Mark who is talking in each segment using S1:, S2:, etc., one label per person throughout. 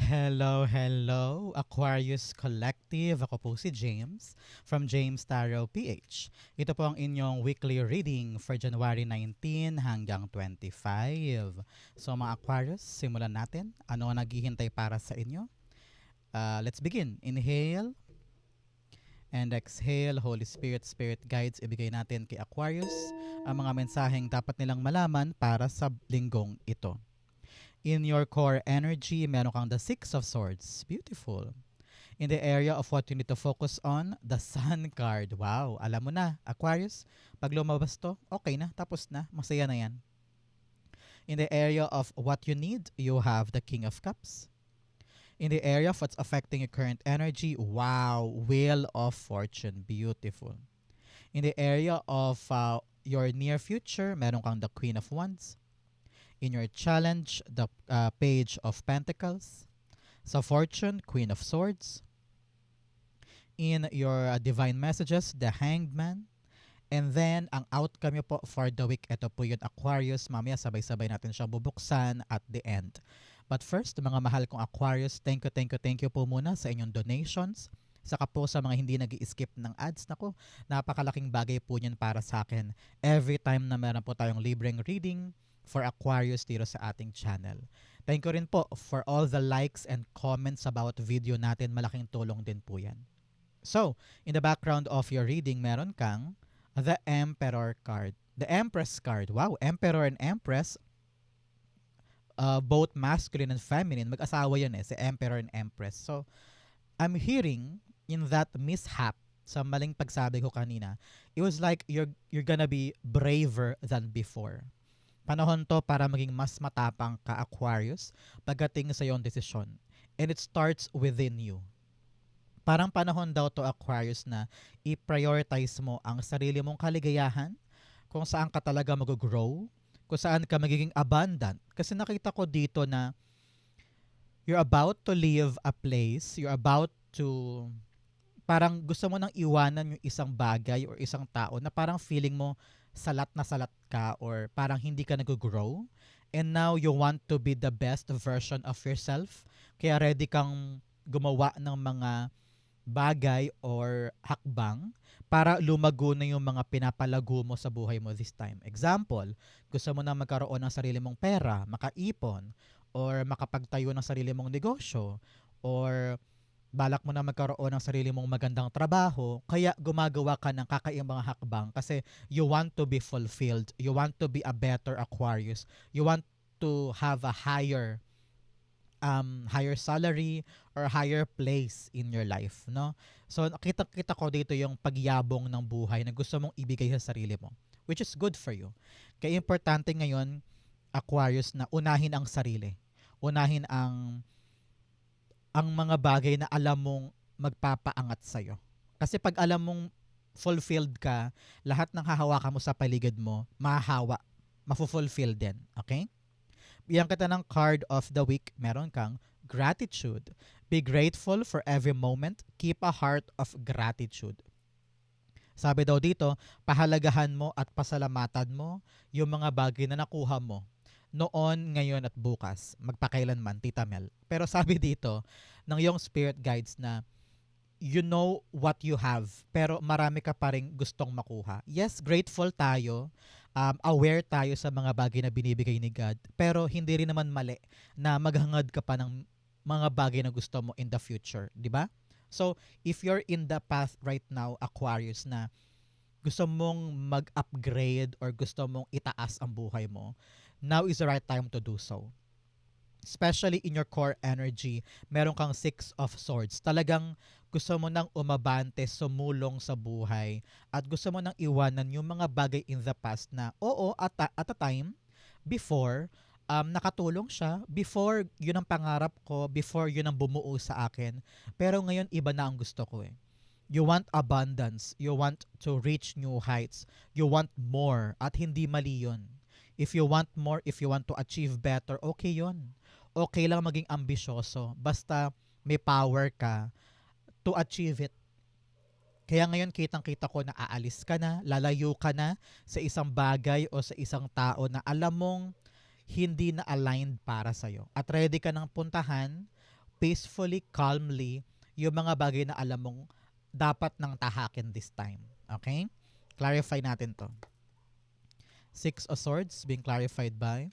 S1: Hello, Aquarius Collective. Ako po si James from James Tarot PH. Ito po ang inyong weekly reading for January 19 hanggang 25. So mga Aquarius, simulan natin. Ano ang naghihintay para sa inyo? Let's begin. Inhale and exhale. Holy Spirit, Spirit Guides, ibigay natin kay Aquarius ang mga mensaheng dapat nilang malaman para sa linggong ito. In your core energy, meron kang the Six of Swords. Beautiful. In the area of what you need to focus on, the Sun card. Wow, alam mo na, Aquarius, pag lumabas to, okay na, tapos na, masaya na yan. In the area of what you need, you have the King of Cups. In the area of what's affecting your current energy, wow, Wheel of Fortune. Beautiful. In the area of your near future, meron kang the Queen of Wands. In your challenge, the Page of Pentacles. Sa Fortune, Queen of Swords. In your divine messages, the Hanged Man. And then, ang outcome nyo po for the week, ito po yun, Aquarius. Mamaya sabay-sabay natin siya bubuksan at the end. But first, mga mahal kong Aquarius, thank you po muna sa inyong donations. Saka po sa mga hindi nag-i-skip ng ads, nako, napakalaking bagay po niyan para sa akin. Every time na meron po tayong libreng reading for Aquarius dito sa ating channel. Thank you rin po for all the likes and comments about video natin. Malaking tulong din po yan. So, in the background of your reading, meron kang the Emperor card. The Empress card. Wow, Emperor and Empress, both masculine and feminine. Mag-asawa yan si Emperor and Empress. So, I'm hearing in that mishap, sa maling pagsabi ko kanina, it was like you're gonna be braver than before. Panahon to para maging mas matapang ka, Aquarius, pagdating sa iyong desisyon. And it starts within you. Parang panahon daw to, Aquarius, na i-prioritize mo ang sarili mong kaligayahan, kung saan ka talaga mag-grow, kung saan ka magiging abundant. Kasi nakita ko dito na you're about to leave a place, you're about to, parang gusto mo nang iwanan yung isang bagay or isang tao na parang feeling mo salat na salat ka or parang hindi ka nag-grow, and now you want to be the best version of yourself, kaya ready kang gumawa ng mga bagay or hakbang para lumago na yung mga pinapalago mo sa buhay mo this time. Example, gusto mo na magkaroon ng sarili mong pera, makaipon, or makapagtayo ng sarili mong negosyo, or balak mo na magkaroon ng sarili mong magandang trabaho, kaya gumagawa ka ng kakaibang hakbang kasi you want to be fulfilled, you want to be a better Aquarius, you want to have a higher salary or higher place in your life, no? So nakita ko dito yung pagyabong ng buhay na gusto mong ibigay sa sarili mo, which is good for you. Kaya importante ngayon, Aquarius, na unahin ang sarili. Unahin ang mga bagay na alam mong magpapaangat sa'yo. Kasi pag alam mong fulfilled ka, lahat ng hahawakan mo sa paligid mo, mafulfill din. Okay? Bigyan kita ng card of the week. Meron kang gratitude. Be grateful for every moment. Keep a heart of gratitude. Sabi daw dito, pahalagahan mo at pasalamatan mo yung mga bagay na nakuha mo noon, ngayon at bukas, magpakailanman, Tita Mel. Pero sabi dito ng iyong spirit guides na you know what you have, pero marami ka pa rin gustong makuha. Yes, grateful tayo, aware tayo sa mga bagay na binibigay ni God, pero hindi rin naman mali na maghangad ka pa ng mga bagay na gusto mo in the future, di ba? So, if you're in the path right now, Aquarius, na gusto mong mag-upgrade or gusto mong itaas ang buhay mo, now is the right time to do so. Especially in your core energy, meron kang Six of Swords. Talagang gusto mo nang umabante, sumulong sa buhay, at gusto mo nang iwanan yung mga bagay in the past na, oo, at a time, before, nakatulong siya, before yun ang pangarap ko, before yun ang bumuo sa akin, pero ngayon iba na ang gusto ko eh. You want abundance, you want to reach new heights, you want more, at hindi mali yun. If you want more, if you want to achieve better, okay yun. Okay lang maging ambisyoso, basta may power ka to achieve it. Kaya ngayon kitang-kita ko na aalis ka na, lalayo ka na sa isang bagay o sa isang tao na alam mong hindi na aligned para sa'yo. At ready ka ng puntahan peacefully, calmly, yung mga bagay na alam mong dapat nang tahakin this time. Okay? Clarify natin to. Six of Swords being clarified by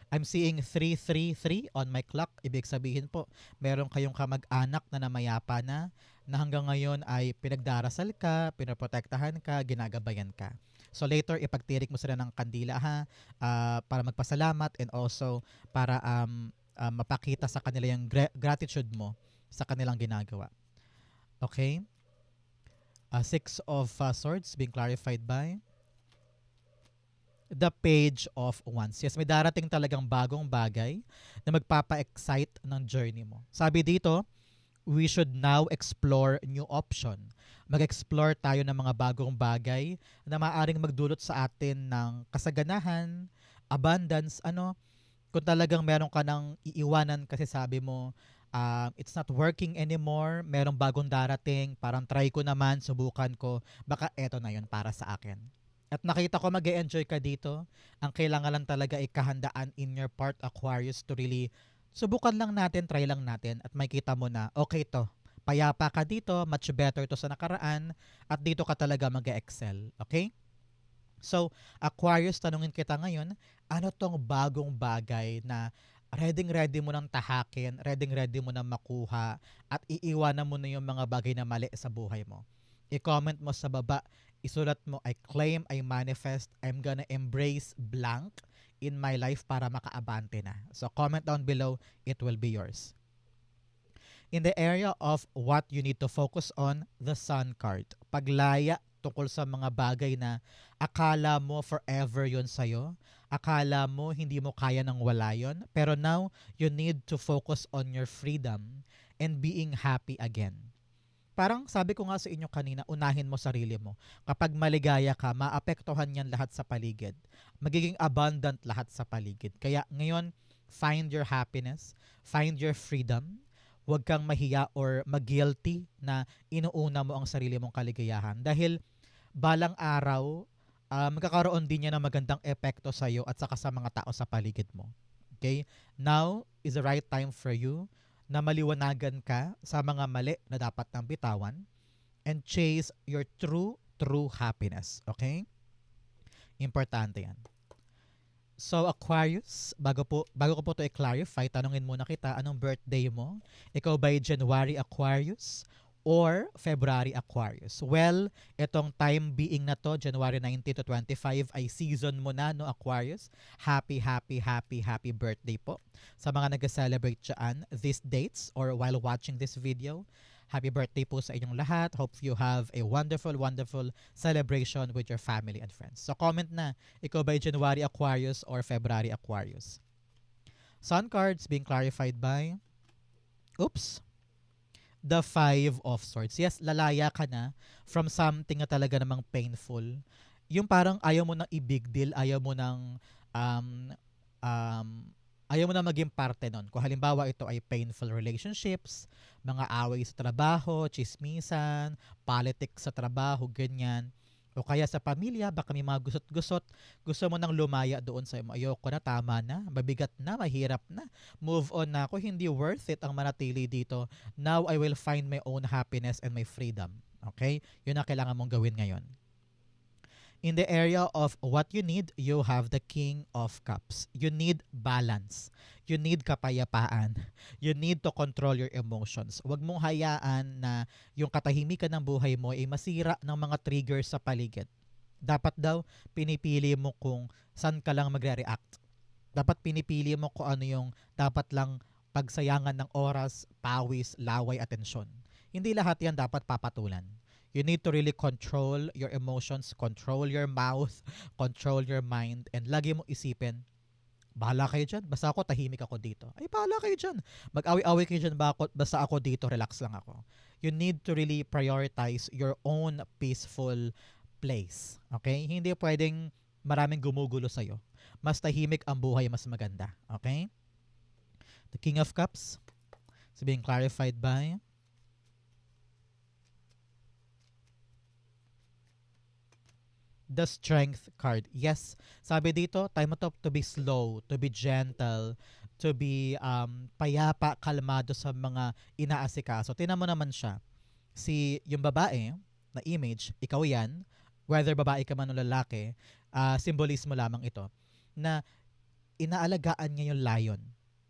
S1: I'm seeing 333 on my clock. Ibig sabihin po, meron kayong kamag-anak na namayapa na hanggang ngayon ay pinagdarasal ka, pinaprotektahan ka, ginagabayan ka. So later, ipagtirik mo sila ng kandila ha, para magpasalamat and also para mapakita sa kanila yung gratitude mo sa kanilang ginagawa. Okay? Six of Swords being clarified by the Page of Wands. Yes, may darating talagang bagong bagay na magpapa-excite ng journey mo. Sabi dito, we should now explore new option. Mag-explore tayo ng mga bagong bagay na maaaring magdulot sa atin ng kasaganahan, abundance, kung talagang meron ka ng iiwanan kasi sabi mo, it's not working anymore, merong bagong darating, parang try ko naman, subukan ko, baka eto na yun para sa akin. At nakita ko mag-e-enjoy ka dito. Ang kailangan lang talaga ay kahandaan in your part, Aquarius, to really subukan lang natin, try lang natin at makita mo na, okay to, payapa ka dito, much better to sa nakaraan at dito ka talaga mag-excel. Okay? So, Aquarius, tanungin kita ngayon, ano tong bagong bagay na ready mo nang tahakin, ready mo nang makuha at iiwanan mo na yung mga bagay na mali sa buhay mo. I-comment mo sa baba, isulat mo, I claim, I manifest, I'm gonna embrace blank in my life para makaabante na. So comment down below, it will be yours. In the area of what you need to focus on, the Sun card. Paglaya tungkol sa mga bagay na akala mo forever yun sa'yo. Akala mo hindi mo kaya nang wala yun. Pero now, you need to focus on your freedom and being happy again. Parang sabi ko nga sa inyo kanina, unahin mo sarili mo. Kapag maligaya ka, maapektuhan yan lahat sa paligid. Magiging abundant lahat sa paligid. Kaya ngayon, find your happiness, find your freedom. Huwag kang mahiya or mag-guilty na inuuna mo ang sarili mong kaligayahan. Dahil balang araw, magkakaroon din yan ng magandang epekto sa iyo at saka sa mga tao sa paligid mo. Okay? Now is the right time for you na maliwanagan ka sa mga mali na dapat nang bitawan and chase your true happiness. Okay? Importante yan. So Aquarius, bago ko po to i-clarify, tanungin muna kita, anong birthday mo? Ikaw ba'y January Aquarius or February Aquarius? Well, itong time being na to, January 19 to 25, ay season mo na, no, Aquarius? Happy birthday po. Sa mga nag-celebrate dyan, these dates or while watching this video, happy birthday po sa inyong lahat. Hope you have a wonderful celebration with your family and friends. So comment na, ikaw ba'y January Aquarius or February Aquarius? Sun cards being clarified by, the Five of Swords. Yes, lalaya ka na from something na talaga namang painful. Yung parang ayaw mo nang i-big deal, ayaw mo nang maging parte nun. Kung halimbawa ito ay painful relationships, mga away sa trabaho, chismisan, politics sa trabaho, ganyan. O kaya sa pamilya, baka may mga gusot-gusot, gusto mo nang lumaya doon sa ayoko na, tama na, mabigat na, mahirap na, move on na ako, hindi worth it ang manatili dito. Now I will find my own happiness and my freedom. Okay? Yun ang kailangan mong gawin ngayon. In the area of what you need, you have the King of Cups. You need balance. You need kapayapaan. You need to control your emotions. Huwag mong hayaan na yung katahimikan ng buhay mo ay masira ng mga triggers sa paligid. Dapat daw, pinipili mo kung saan ka lang magre-react. Dapat pinipili mo kung ano yung dapat lang pagsayangan ng oras, pawis, laway, atensyon. Hindi lahat yan dapat papatulan. You need to really control your emotions, control your mouth, control your mind, and lagi mo isipin, bahala kayo dyan, basta ako tahimik ako dito. Ay, bahala kayo dyan. Mag-away-away kayo dyan, basta ako dito, relax lang ako. You need to really prioritize your own peaceful place. Okay? Hindi pwedeng maraming gumugulo sa'yo. Mas tahimik ang buhay, mas maganda. Okay? The King of Cups is being clarified by the Strength card. Yes, sabi dito, time mo to be slow, to be gentle, to be payapa, kalmado sa mga inaasikaso. Tingnan mo naman siya. Si yung babae na image, ikaw yan, whether babae ka man o lalaki, simbolismo lamang ito, na inaalagaan niya yung lion.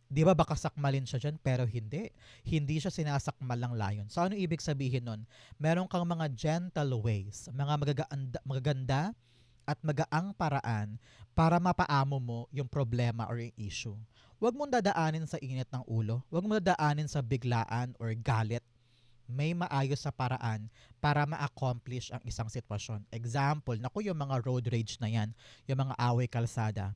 S1: Di ba baka sakmalin siya dyan, pero hindi. Hindi siya sinasakmal ng lion. So ano ibig sabihin nun? Meron kang mga gentle ways, mga magaganda at magaang paraan para mapaamo mo yung problema or yung issue. Huwag mong dadaanin sa init ng ulo. Huwag mong dadaanin sa biglaan or galit. May maayos sa paraan para ma-accomplish ang isang sitwasyon. Example, naku yung mga road rage na yan, yung mga away kalsada,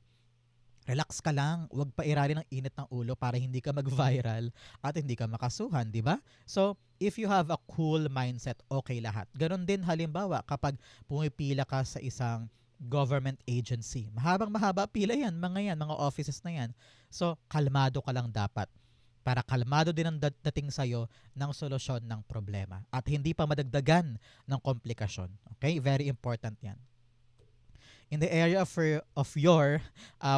S1: relax ka lang, huwag pa irali ng init ng ulo para hindi ka mag-viral at hindi ka makasuhan, di ba? So, if you have a cool mindset, okay lahat. Ganon din halimbawa kapag pumipila ka sa isang government agency. Mahabang mahaba pila yan, mga offices na yan. So, kalmado ka lang dapat para kalmado din ang dating sa'yo ng solusyon ng problema at hindi pa madagdagan ng komplikasyon. Okay? Very important yan. In the area of your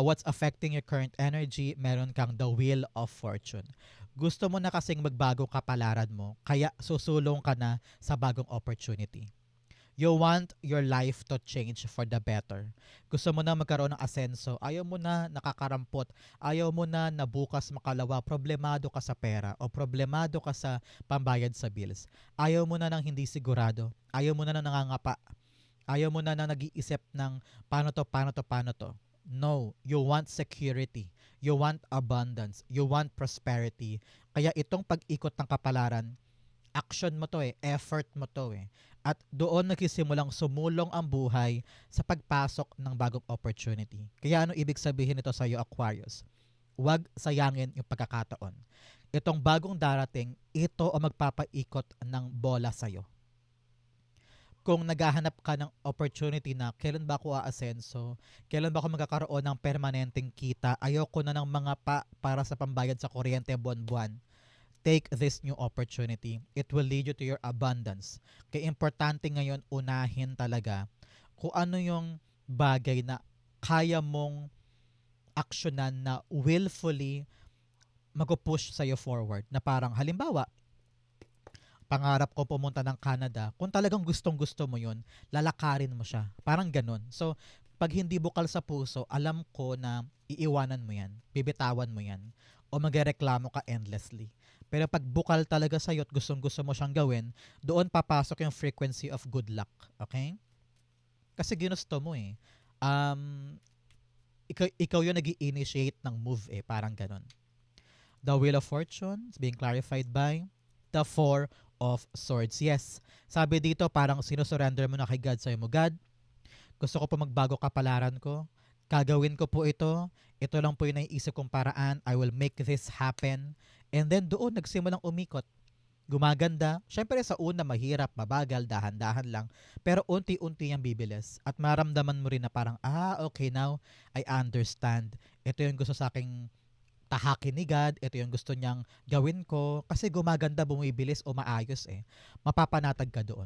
S1: what's affecting your current energy, meron kang the wheel of fortune. Gusto mo na kasing magbago kapalaran mo, kaya susulong ka na sa bagong opportunity. You want your life to change for the better. Gusto mo na magkaroon ng asenso. Ayaw mo na nakakarampot. Ayaw mo na na bukas makalawa. Problemado ka sa pera o problemado ka sa pambayad sa bills. Ayaw mo na ng hindi sigurado. Ayaw mo na ng nangangapa. Ayaw mo na na nag-iisip ng paano to. No, you want security. You want abundance. You want prosperity. Kaya itong pag-ikot ng kapalaran, action mo to effort mo to At doon nagsimulang sumulong ang buhay sa pagpasok ng bagong opportunity. Kaya ano ibig sabihin nito sa iyo, Aquarius? Huwag sayangin yung pagkakataon. Itong bagong darating, ito ang magpapaikot ng bola sa iyo. Kung naghahanap ka ng opportunity na kailan ba ako aasenso, kailan ba ako magkakaroon ng permanenteng kita, ayoko na ng mga para sa pambayad sa kuryente buwan-buwan, take this new opportunity. It will lead you to your abundance. Kaya importante ngayon unahin talaga kung ano yung bagay na kaya mong aksyonan na willfully mag-push sa'yo forward. Na parang halimbawa, pangarap ko pumunta ng Canada, kung talagang gustong-gusto mo yun, lalakarin mo siya. Parang ganun. So, pag hindi bukal sa puso, alam ko na iiwanan mo yan, bibitawan mo yan, o magreklamo ka endlessly. Pero pag bukal talaga sa'yo at gustong-gusto mo siyang gawin, doon papasok yung frequency of good luck. Okay? Kasi ginusto mo ikaw yung nag-i-initiate ng move parang ganun. The Wheel of Fortune is being clarified by the Four of Swords. Yes, sabi dito parang sinusurrender mo na kay God. Sabi mo, God, gusto ko po magbago kapalaran ko. Gagawin ko po ito. Ito lang po yung naiisip kong paraan. I will make this happen. And then doon nagsimulang umikot. Gumaganda. Siyempre sa una mahirap, mabagal, dahan-dahan lang. Pero unti-unti yung bibilis. At maramdaman mo rin na parang, okay, now I understand. Ito yung gusto sa aking tahakin ni God, ito yung gusto niyang gawin ko, kasi gumaganda, bumibilis o maayos mapapanatag ka doon.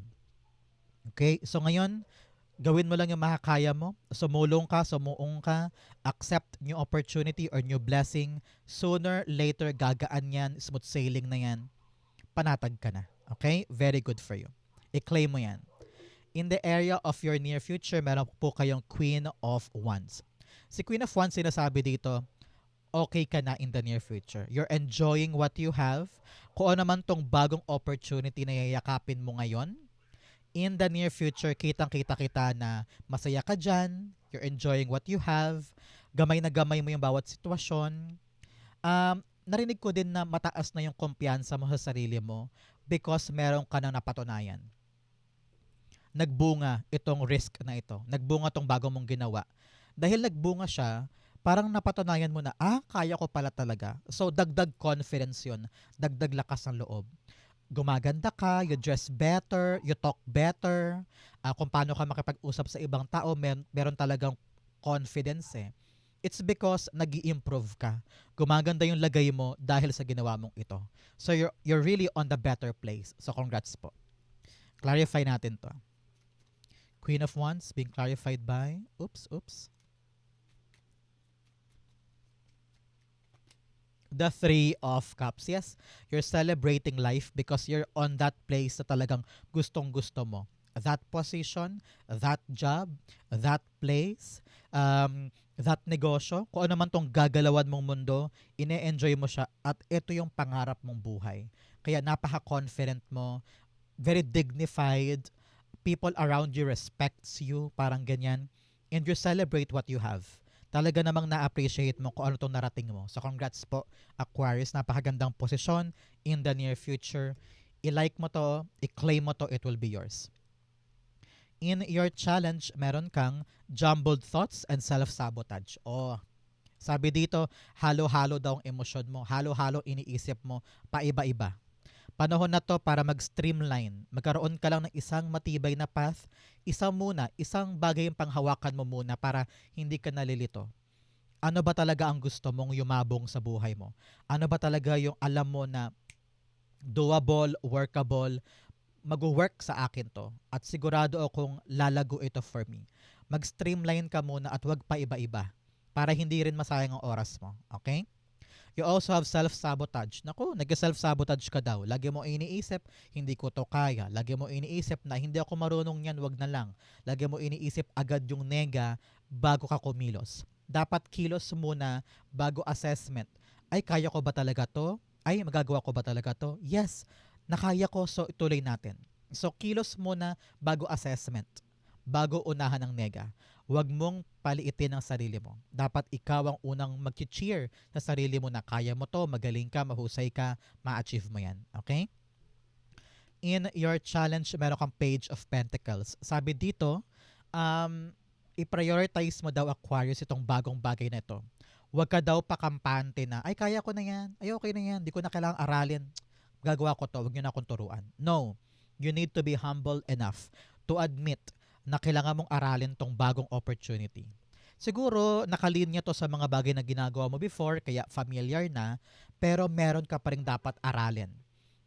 S1: Okay? So ngayon, gawin mo lang yung makakaya mo, sumulong ka, sumuong ka, accept new opportunity or new blessing, sooner, later, gagaan yan, smooth sailing na yan, panatag ka na. Okay? Very good for you. I-claim mo yan. In the area of your near future, meron po kayong Queen of Wands. Si Queen of Wands, sinasabi dito, okay ka na in the near future. You're enjoying what you have. Kung ano man tong bagong opportunity na yayakapin mo ngayon, in the near future, kitang-kita kita na masaya ka dyan, you're enjoying what you have, gamay na gamay mo yung bawat sitwasyon. Narinig ko din na mataas na yung kumpiyansa mo sa sarili mo because meron ka nang napatunayan. Nagbunga itong risk na ito. Nagbunga tong bago mong ginawa. Dahil nagbunga siya, parang napatunayan mo na, kaya ko pala talaga. So, dagdag confidence yun. Dagdag lakas ng loob. Gumaganda ka, you dress better, you talk better, kung paano ka makipag-usap sa ibang tao, meron talagang confidence It's because nag-i-improve ka. Gumaganda yung lagay mo dahil sa ginawa mong ito. So, you're really on the better place. So, congrats po. Clarify natin to. Queen of Wands being clarified by, oops. The Three of Cups. Yes, you're celebrating life because you're on that place na talagang gustong-gusto mo. That position, that job, that place, that negosyo, kung ano man tong gagalawan mong mundo, ine-enjoy mo siya at ito yung pangarap mong buhay. Kaya napaka-confident mo, very dignified, people around you respects you, parang ganyan, and you celebrate what you have. Talaga namang na-appreciate mo kung ano itong narating mo. So congrats po, Aquarius. Napakagandang posisyon in the near future. I-like mo to, i-claim mo to, it will be yours. In your challenge, meron kang jumbled thoughts and self-sabotage. Oh, sabi dito, halo-halo daw ang emosyon mo. Halo-halo iniisip mo, paiba-iba. Panahon na to para mag-streamline. Magkaroon ka lang ng isang matibay na path. Isang bagay yung panghawakan mo muna para hindi ka nalilito. Ano ba talaga ang gusto mong yumabong sa buhay mo? Ano ba talaga yung alam mo na doable, workable, mag-work sa akin to at sigurado akong lalago ito for me. Mag-streamline ka muna at wag pa iba-iba para hindi rin masayang ang oras mo. Okay? You also have self-sabotage. Naku, nag-self-sabotage ka daw. Lagi mo iniisip, hindi ko to kaya. Lagi mo iniisip na hindi ako marunong yan, wag na lang. Lagi mo iniisip agad yung nega bago ka kumilos. Dapat kilos muna bago assessment. Ay, kaya ko ba talaga to? Ay, magagawa ko ba talaga to? Yes, nakaya ko, so ituloy natin. So, kilos muna bago assessment. Bago unahan ng nega. Huwag mong paliitin ang sarili mo. Dapat ikaw ang unang mag-cheer sa sarili mo na kaya mo to, magaling ka, mahusay ka, ma-achieve mo yan. Okay? In your challenge, meron kang Page of Pentacles. Sabi dito, i-prioritize mo daw, Aquarius, itong bagong bagay na ito. Huwag ka daw pakampante na, ay kaya ko na yan, ay okay na yan, di ko na kailangang aralin. Gagawa ko to, huwag nyo na akong turuan. No, you need to be humble enough to admit na kailangan mong aralin tong bagong opportunity. Siguro, nakalinya to sa mga bagay na ginagawa mo before, kaya familiar na, pero meron ka pa rin dapat aralin.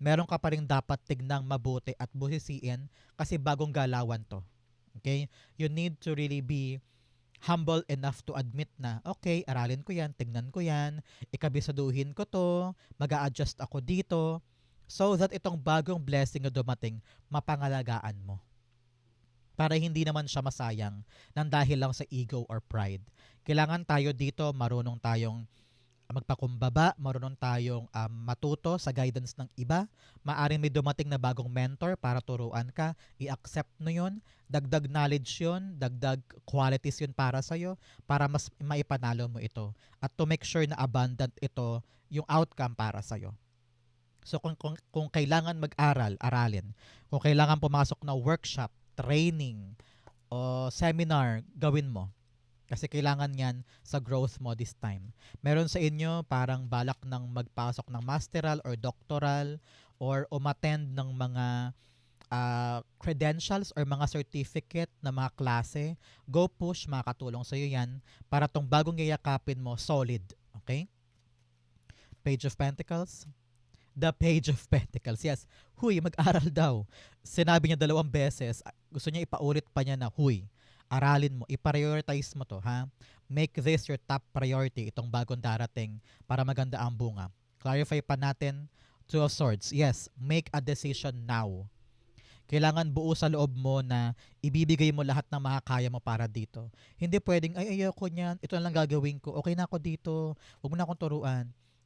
S1: Meron ka pa rin dapat tignang mabuti at busisiin kasi bagong galawan to. Okay? You need to really be humble enough to admit na, okay, aralin ko yan, tignan ko yan, ikabisaduhin ko to, mag-a-adjust ako dito, so that itong bagong blessing na dumating, mapangalagaan mo para hindi naman siya masayang nang dahil lang sa ego or pride. Kailangan tayo dito, marunong tayong magpakumbaba, marunong tayong matuto sa guidance ng iba. Maaring may dumating na bagong mentor para turuan ka, i-accept mo yun, dagdag knowledge yun, dagdag qualities yun para sa'yo, para mas maipanalo mo ito. At to make sure na abundant ito yung outcome para sa'yo. So kung kailangan mag-aral, aralin. Kung kailangan pumasok na workshop, training, o seminar, gawin mo. Kasi kailangan yan sa growth mo this time. Meron sa inyo parang balak ng magpasok ng masteral or doctoral or umattend ng mga credentials or mga certificate na mga klase. Go push, makakatulong sa iyo yan para tong bagong yayakapin mo solid. Okay? Page of Pentacles. The Page of Pentacles. Yes. Huy, mag-aral daw. Sinabi niya 2 beses. Gusto niya ipaulit pa niya na, huy, aralin mo, i-prioritize mo to, ha? Make this your top priority, itong bagong darating para maganda ang bunga. Clarify pa natin, Two of Swords. Yes, make a decision now. Kailangan buo sa loob mo na ibibigay mo lahat ng makakaya mo para dito. Hindi pwedeng, ay ayoko niyan, ito na lang gagawin ko, okay na ako dito, huwag mo na akong turuan.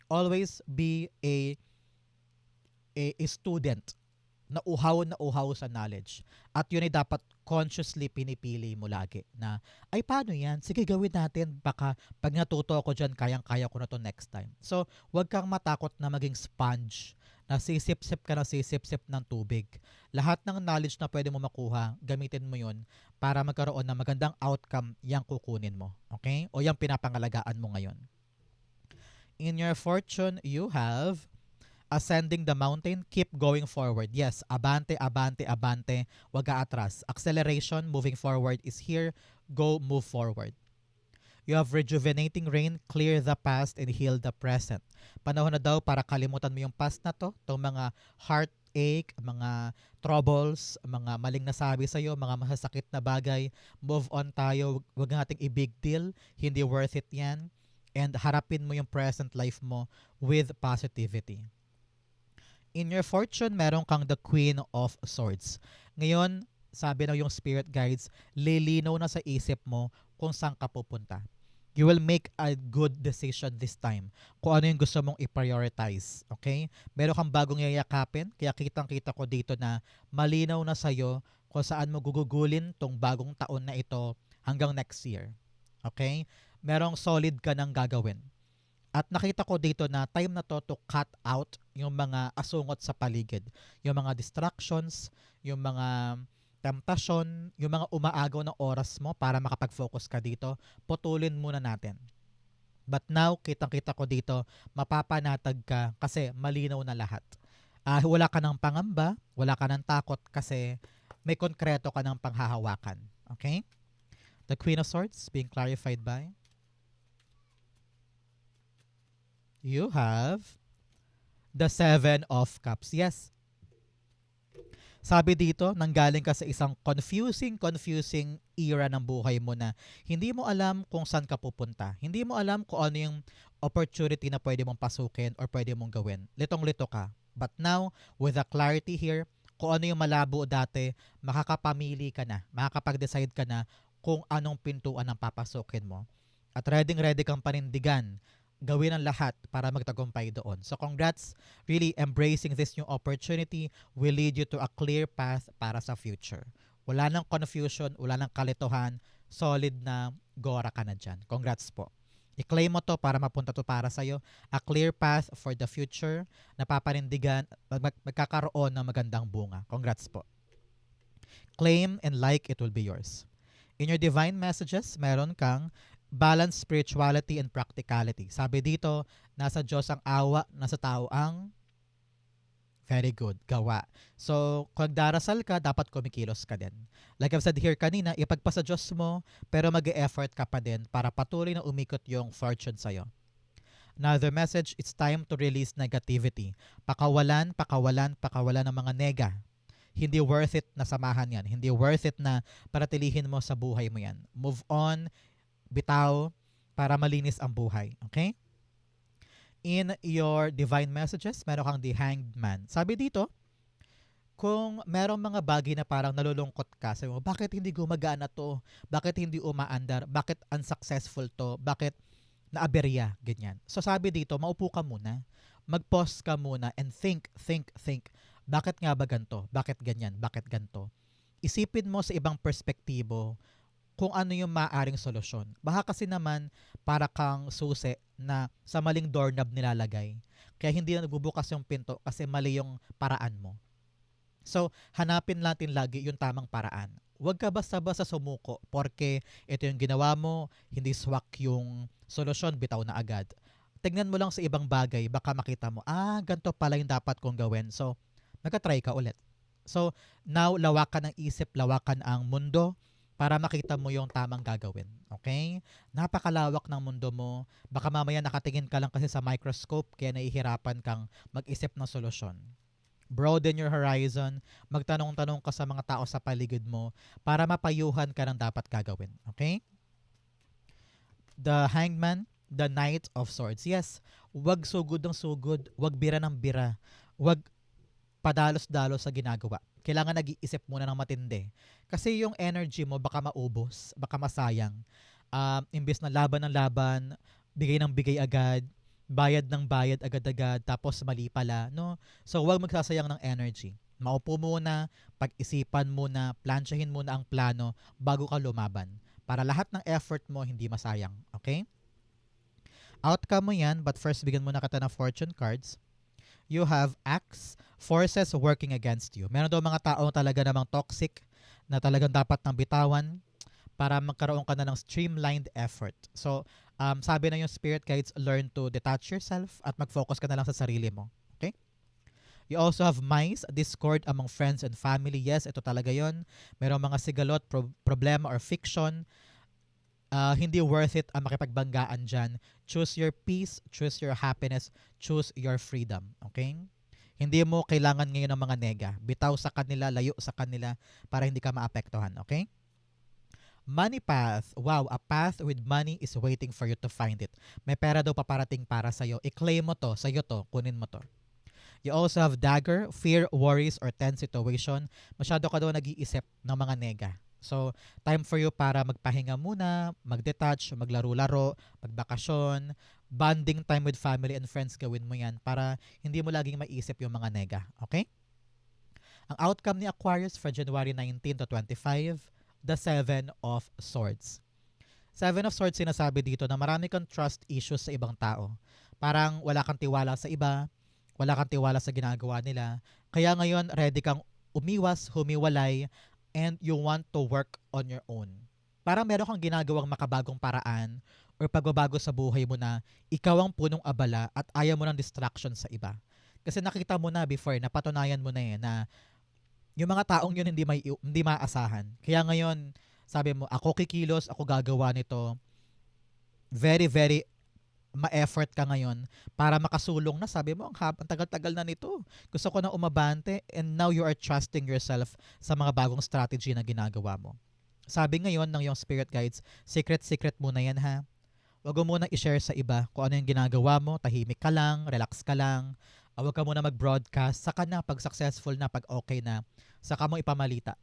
S1: Always be a student na uhaw sa knowledge. At yun ay dapat consciously pinipili mo lagi na, ay paano yan? Sige gawin natin. Baka pag natuto ako dyan, kayang-kaya ko na to next time. So, huwag kang matakot na maging sponge na sisip-sip ka na sisip-sip ng tubig. Lahat ng knowledge na pwede mo makuha, gamitin mo yun para magkaroon ng magandang outcome yang kukunin mo. Okay? O yung pinapangalagaan mo ngayon. In your fortune, you have ascending the mountain, keep going forward. Yes, abante, abante, abante, wag atras. Acceleration, moving forward is here. Go, move forward. You have rejuvenating rain, clear the past and heal the present. Panahon na daw para kalimutan mo yung past na to, itong mga heartache, mga troubles, mga maling nasabi sa'yo, mga masasakit na bagay. Move on tayo, wag nating i-big deal, hindi worth it yan. and harapin mo yung present life mo with positivity. In your fortune, meron kang the Queen of Swords. Ngayon, sabi na yung spirit guides, lilinaw na sa isip mo kung saan ka pupunta. You will make a good decision this time kung ano yung gusto mong i-prioritize. Okay? Meron kang bagong yayakapin, kaya kitang-kita ko dito na malinaw na sa'yo kung saan mo gugugulin tong bagong taon na ito hanggang next year. Okay? Merong solid ka nang gagawin. At nakita ko dito na time na to cut out yung mga asungot sa paligid. Yung mga distractions, yung mga temptasyon, yung mga umaagaw na oras mo para makapag-focus ka dito, putulin muna natin. But now, kitang-kita ko dito, mapapanatag ka kasi malinaw na lahat. Wala ka ng pangamba, wala ka ng takot kasi may konkreto ka ng panghahawakan. Okay? The Queen of Swords being clarified by you have the Seven of Cups. Yes, sabi dito, nanggaling ka sa isang confusing era ng buhay mo na hindi mo alam kung saan ka pupunta. Hindi mo alam kung ano yung opportunity na pwede mong pasukin or pwede mong gawin. Litong-lito ka. But now, with the clarity here, kung ano yung malabo dati, makakapamili ka na, makakapag-decide ka na kung anong pintuan ang papasukin mo. At ready kang panindigan, gawin ang lahat para magtagumpay doon. So congrats, really embracing this new opportunity will lead you to a clear path para sa future. Wala nang confusion, wala nang kalituhan, solid na gora ka na dyan. Congrats po. I-claim mo to para mapunta to para sa'yo. A clear path for the future, napapanindigan, magkakaroon ng magandang bunga. Congrats po. Claim and like, it will be yours. In your divine messages, meron kang balance spirituality and practicality. Sabi dito, nasa Diyos ang awa, nasa tao ang very good, gawa. So, kung darasal ka, dapat kumikilos ka din. Like I've said here kanina, ipagpasa Diyos mo, pero mag-e-effort ka pa din para patuloy na umikot yung fortune sa'yo. Another message, it's time to release negativity. Pakawalan ng mga nega. Hindi worth it na samahan yan. Hindi worth it na paratilihin mo sa buhay mo yan. Move on, bitaw, para malinis ang buhay. Okay? In your divine messages, meron kang the Hanged Man. Sabi dito, kung merong mga bagay na parang nalulungkot ka, sabi mo, bakit hindi gumagana to? Bakit hindi umaandar? Bakit unsuccessful to? Bakit naaberya? Ganyan. So sabi dito, maupo ka muna, mag-pause ka muna, and think. Bakit nga ba ganito? Bakit ganyan? Bakit ganito? Isipin mo sa ibang perspektibo kung ano yung maaaring solusyon. Baka kasi naman para kang susi na sa maling doorknob nilalagay. Kaya hindi na nagbubukas yung pinto kasi mali yung paraan mo. So, hanapin natin lagi yung tamang paraan. Huwag ka basta-basta sumuko porque ito yung ginawa mo, hindi swak yung solusyon, bitaw na agad. Tignan mo lang sa ibang bagay, baka makita mo, ganito pala yung dapat kong gawin. So, nagka-try ka ulit. So, now, lawakan ang isip, lawakan ang mundo, para makita mo yung tamang gagawin. Okay? Napakalawak ng mundo mo. Baka mamaya nakatingin ka lang kasi sa microscope kaya nahihirapan kang mag-isip ng solusyon. Broaden your horizon. Magtanong-tanong ka sa mga tao sa paligid mo para mapayuhan ka ng dapat gagawin. Okay? The Hangman, the Knight of Swords. Yes, wag sugod ng sugod. Wag bira ng bira. Wag padalos-dalos sa ginagawa. Kailangan nag-iisip muna ng matindi. Kasi yung energy mo baka maubos, baka masayang. Imbes na laban ng laban, bigay ng bigay agad, bayad ng bayad agad-agad, tapos mali pala. No? So huwag magsasayang ng energy. Maupo muna, pag-isipan muna, plansyahin muna ang plano bago ka lumaban. Para lahat ng effort mo hindi masayang. Okay? Outcome mo yan, but first bigyan muna kita ng fortune cards. You have acts, forces working against you. Meron daw mga tao talaga namang toxic na talagang dapat nang bitawan para magkaroon ka na ng streamlined effort. So, sabi na yung spirit guides, learn to detach yourself at mag-focus ka na lang sa sarili mo. Okay? You also have mice, discord among friends and family. Yes, ito talaga yon. Merong mga sigalot, problema or fiction. Hindi worth it ang makipagbanggaan dyan. Choose your peace, choose your happiness, choose your freedom. Okay? Hindi mo kailangan ngayon ng mga nega. Bitaw sa kanila, layo sa kanila para hindi ka maapektuhan. Okay? Money path. Wow, a path with money is waiting for you to find it. May pera daw paparating para sa'yo. I-claim mo to, sa'yo to, kunin mo to. You also have dagger, fear, worries, or tense situation. Masyado ka daw nag-iisip ng mga nega. So, time for you para magpahinga muna, mag-detach, maglaro-laro, magbakasyon, bonding time with family and friends, gawin mo yan para hindi mo laging maisip yung mga nega. Okay? Ang outcome ni Aquarius for January 19 to 25, the Seven of Swords. Seven of Swords sinasabi dito na marami kang trust issues sa ibang tao. Parang wala kang tiwala sa iba, wala kang tiwala sa ginagawa nila. Kaya ngayon, ready kang umiwas, humiwalay, and you want to work on your own. Parang meron kang ginagawang makabagong paraan or pagbabago sa buhay mo na ikaw ang punong abala at ayaw mo ng distraction sa iba. Kasi nakita mo na before, napatunayan mo na na yung mga taong yun hindi maasahan. Kaya ngayon, sabi mo, ako kikilos, ako gagawa nito. Very, very ma-effort ka ngayon para makasulong na. Sabi mo, ang tagal-tagal na nito. Gusto ko na umabante and now you are trusting yourself sa mga bagong strategy na ginagawa mo. Sabi ngayon ng yung spirit guides, secret muna yan ha. Huwag mo muna i-share sa iba kung ano yung ginagawa mo, tahimik ka lang, relax ka lang. Huwag ka muna mag-broadcast, saka na pag successful na, pag okay na, saka mo ipamalita.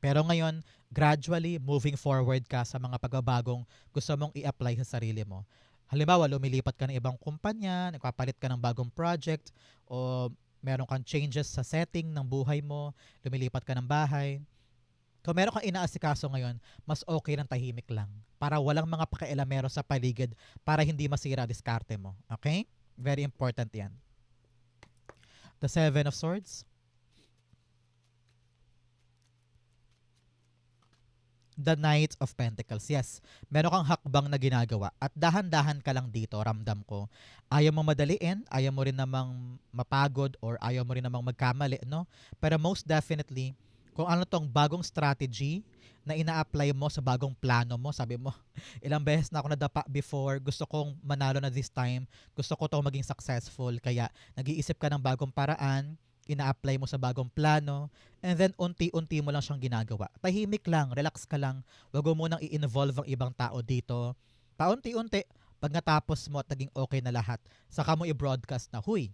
S1: Pero ngayon, gradually moving forward ka sa mga pagbabagong gusto mong i-apply sa sarili mo. Halimbawa, lumilipat ka ng ibang kumpanya, nagpapalit ka ng bagong project, o meron kang changes sa setting ng buhay mo, lumilipat ka ng bahay. Kung meron kang inaasikaso ngayon, mas okay ng tahimik lang. Para walang mga pakialamero sa paligid para hindi masira diskarte mo. Okay? Very important yan. The Seven of Swords. The Knight of Pentacles. Yes, meron kang hakbang na ginagawa at dahan-dahan ka lang dito, ramdam ko. Ayaw mo madaliin, ayaw mo rin namang mapagod or ayaw mo rin namang magkamali, no? Pero most definitely, kung ano tong bagong strategy na ina-apply mo sa bagong plano mo, sabi mo, ilang beses na ako nadapa before, gusto kong manalo na this time, gusto ko tong maging successful, kaya nag-iisip ka ng bagong paraan, ina-apply mo sa bagong plano, and then unti-unti mo lang siyang ginagawa. Tahimik lang, relax ka lang, wag mo munang i-involve ang ibang tao dito. Paunti-unti, pag natapos mo at naging okay na lahat, saka mo i-broadcast na, huy,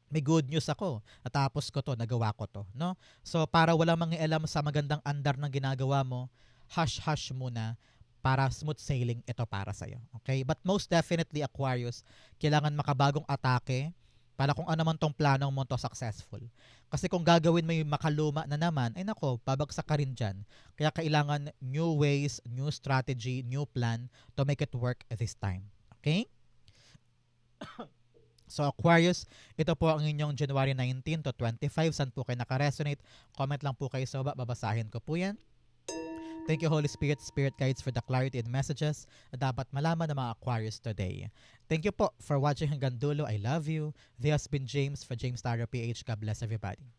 S1: may good news ako. Natapos ko to, nagawa ko to, no? So para walang mangialam sa magandang andar ng ginagawa mo, hush-hush muna para smooth sailing ito para sa'yo. Okay? But most definitely, Aquarius, kailangan makabagong atake para kung ano man tong planong mo to successful. Kasi kung gagawin mo yung makaluma na naman, ay nako, babagsak ka rin dyan. Kaya kailangan new ways, new strategy, new plan to make it work this time. Okay? So Aquarius, ito po ang inyong January 19 to 25. Saan po kayo nakaresonate? Comment lang po kayo sa baba, babasahin ko po yan. Thank you, Holy Spirit, Spirit Guides, for the clarity and messages na dapat malaman ng mga Aquarius today. Thank you po for watching hanggang dulo. I love you. This has been James for James Tarot PH. God bless everybody.